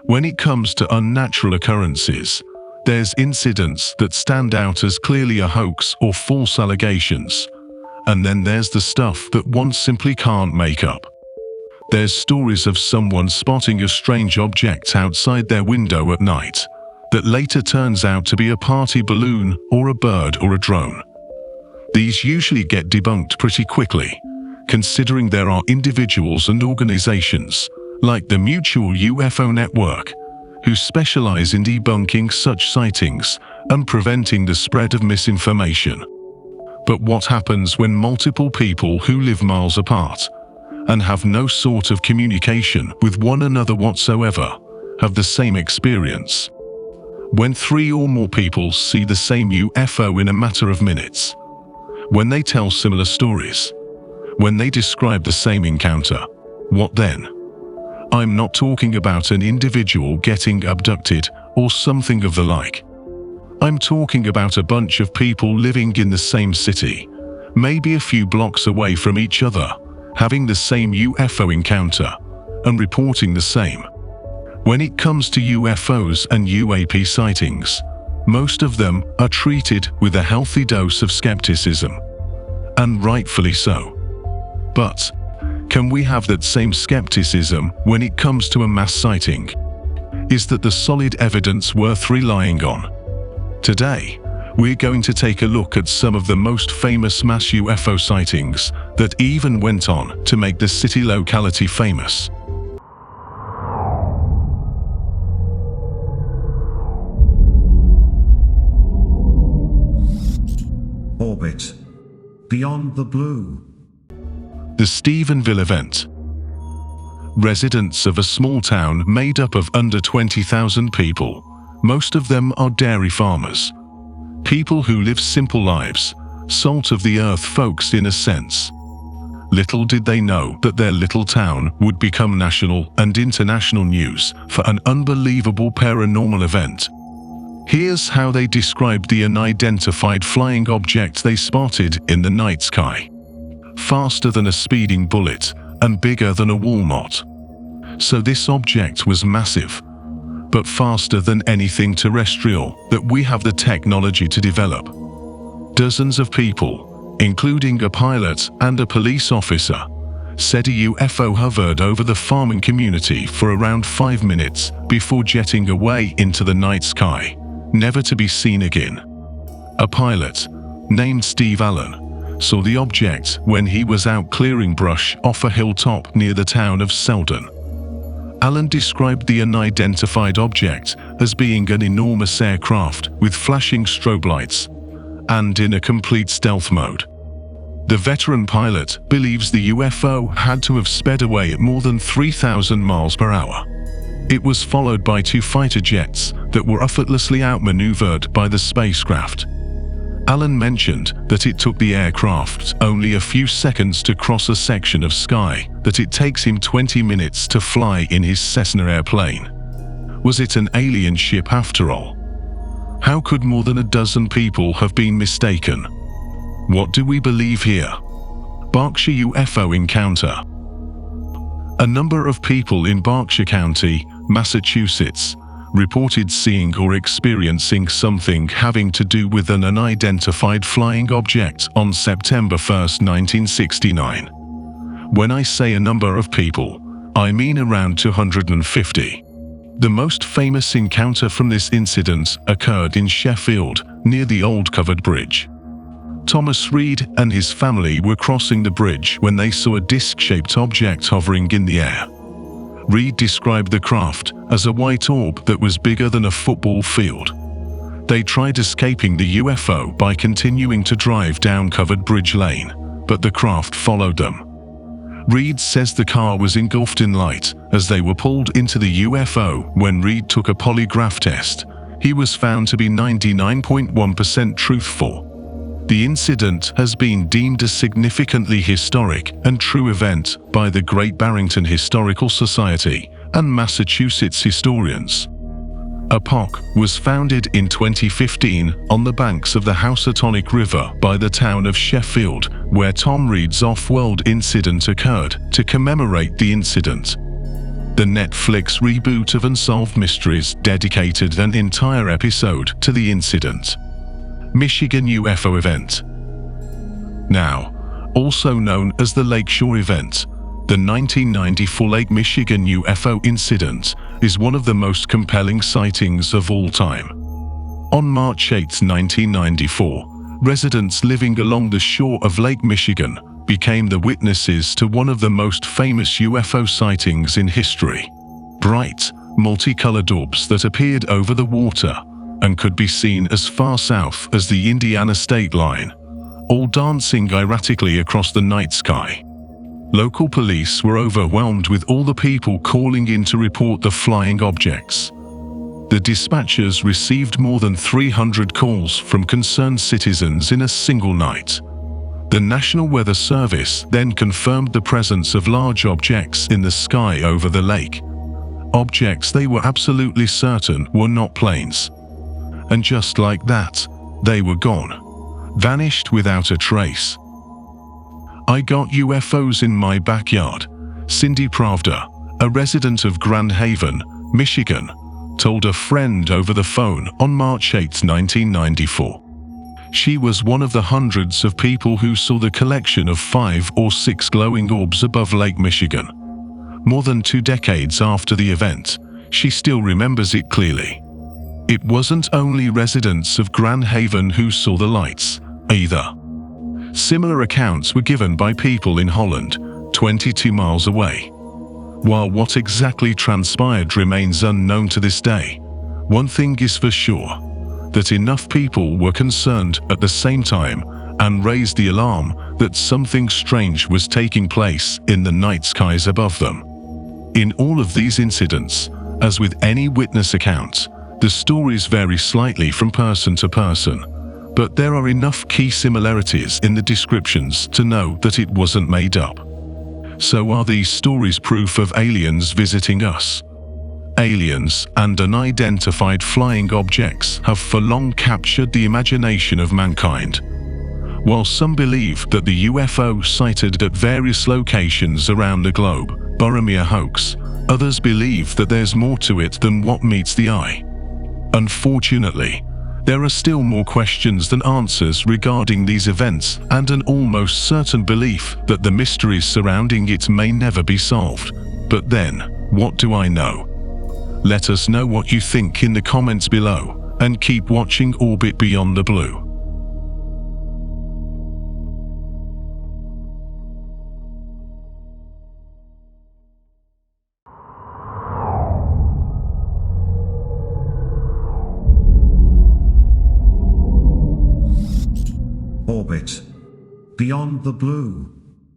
When it comes to unnatural occurrences, there's incidents that stand out as clearly a hoax or false allegations, and then there's the stuff that one simply can't make up. There's stories of someone spotting a strange object outside their window at night that later turns out to be a party balloon or a bird or a drone. These usually get debunked pretty quickly, considering there are individuals and organizations like the Mutual UFO Network, who specialize in debunking such sightings and preventing the spread of misinformation. But what happens when multiple people who live miles apart and have no sort of communication with one another whatsoever have the same experience? When 3 or more people see the same UFO in a matter of minutes? When they tell similar stories? When they describe the same encounter? What then? I'm not talking about an individual getting abducted or something of the like. I'm talking about a bunch of people living in the same city, maybe a few blocks away from each other, having the same UFO encounter and reporting the same. When it comes to UFOs and UAP sightings, most of them are treated with a healthy dose of skepticism, and rightfully so. But can we have that same skepticism when it comes to a mass sighting? Is that the solid evidence worth relying on? Today, we're going to take a look at some of the most famous mass UFO sightings that even went on to make the city locality famous. Orbit. Beyond the blue. The Stephenville event. Residents of a small town made up of under 20,000 people. Most of them are dairy farmers. People who live simple lives, salt of the earth folks in a sense. Little did they know that their little town would become national and international news for an unbelievable paranormal event. Here's how they described the unidentified flying object they spotted in the night sky. Faster than a speeding bullet and bigger than a walnut. So this object was massive, but faster than anything terrestrial that we have the technology to develop. Dozens of people, including a pilot and a police officer, said a UFO hovered over the farming community for around 5 minutes before jetting away into the night sky, never to be seen again. A pilot, named Steve Allen, saw the object when he was out clearing brush off a hilltop near the town of Selden. Allen described the unidentified object as being an enormous aircraft with flashing strobe lights and in a complete stealth mode. The veteran pilot believes the UFO had to have sped away at more than 3,000 miles per hour. It was followed by 2 fighter jets that were effortlessly outmaneuvered by the spacecraft. Allen mentioned that it took the aircraft only a few seconds to cross a section of sky that it takes him 20 minutes to fly in his Cessna airplane. Was it an alien ship after all? How could more than a dozen people have been mistaken? What do we believe here? Berkshire UFO encounter. A number of people in Berkshire County, Massachusetts, reported seeing or experiencing something having to do with an unidentified flying object on September 1, 1969. When I say a number of people, I mean around 250. The most famous encounter from this incident occurred in Sheffield, near the old covered bridge. Thomas Reed and his family were crossing the bridge when they saw a disc-shaped object hovering in the air. Reed described the craft as a white orb that was bigger than a football field. They tried escaping the UFO by continuing to drive down covered bridge lane, but the craft followed them. Reed says the car was engulfed in light as they were pulled into the UFO. When Reed took a polygraph test, he was found to be 99.1% truthful. The incident has been deemed a significantly historic and true event by the Great Barrington Historical Society and Massachusetts historians. APOC was founded in 2015 on the banks of the Housatonic River by the town of Sheffield, where Tom Reed's off-world incident occurred, to commemorate the incident. The Netflix reboot of Unsolved Mysteries dedicated an entire episode to the incident. Michigan UFO event. Now, also known as the Lakeshore event, the 1994 Lake Michigan UFO incident is one of the most compelling sightings of all time. On March 8, 1994, residents living along the shore of Lake Michigan became the witnesses to one of the most famous UFO sightings in history. Bright, multicolored orbs that appeared over the water and could be seen as far south as the Indiana state line, all dancing erratically across the night sky. Local police were overwhelmed with all the people calling in to report the flying objects. The dispatchers received more than 300 calls from concerned citizens in a single night. The National Weather Service then confirmed the presence of large objects in the sky over the lake. Objects they were absolutely certain were not planes. And just like that, they were gone, vanished without a trace. "I got UFOs in my backyard," Cindy Pravda, a resident of Grand Haven, Michigan, told a friend over the phone on March 8, 1994. She was one of the hundreds of people who saw the collection of 5 or 6 glowing orbs above Lake Michigan. More than 2 decades after the event, she still remembers it clearly. It wasn't only residents of Grand Haven who saw the lights, either. Similar accounts were given by people in Holland, 22 miles away. While what exactly transpired remains unknown to this day, one thing is for sure: that enough people were concerned at the same time and raised the alarm that something strange was taking place in the night skies above them. In all of these incidents, as with any witness account, the stories vary slightly from person to person, but there are enough key similarities in the descriptions to know that it wasn't made up. So are these stories proof of aliens visiting us? Aliens and unidentified flying objects have for long captured the imagination of mankind. While some believe that the UFO sighted at various locations around the globe are a mere hoax, others believe that there's more to it than what meets the eye. Unfortunately, there are still more questions than answers regarding these events and an almost certain belief that the mysteries surrounding it may never be solved. But then, what do I know? Let us know what you think in the comments below, and keep watching Orbit Beyond the Blue. Orbit Beyond the Blue.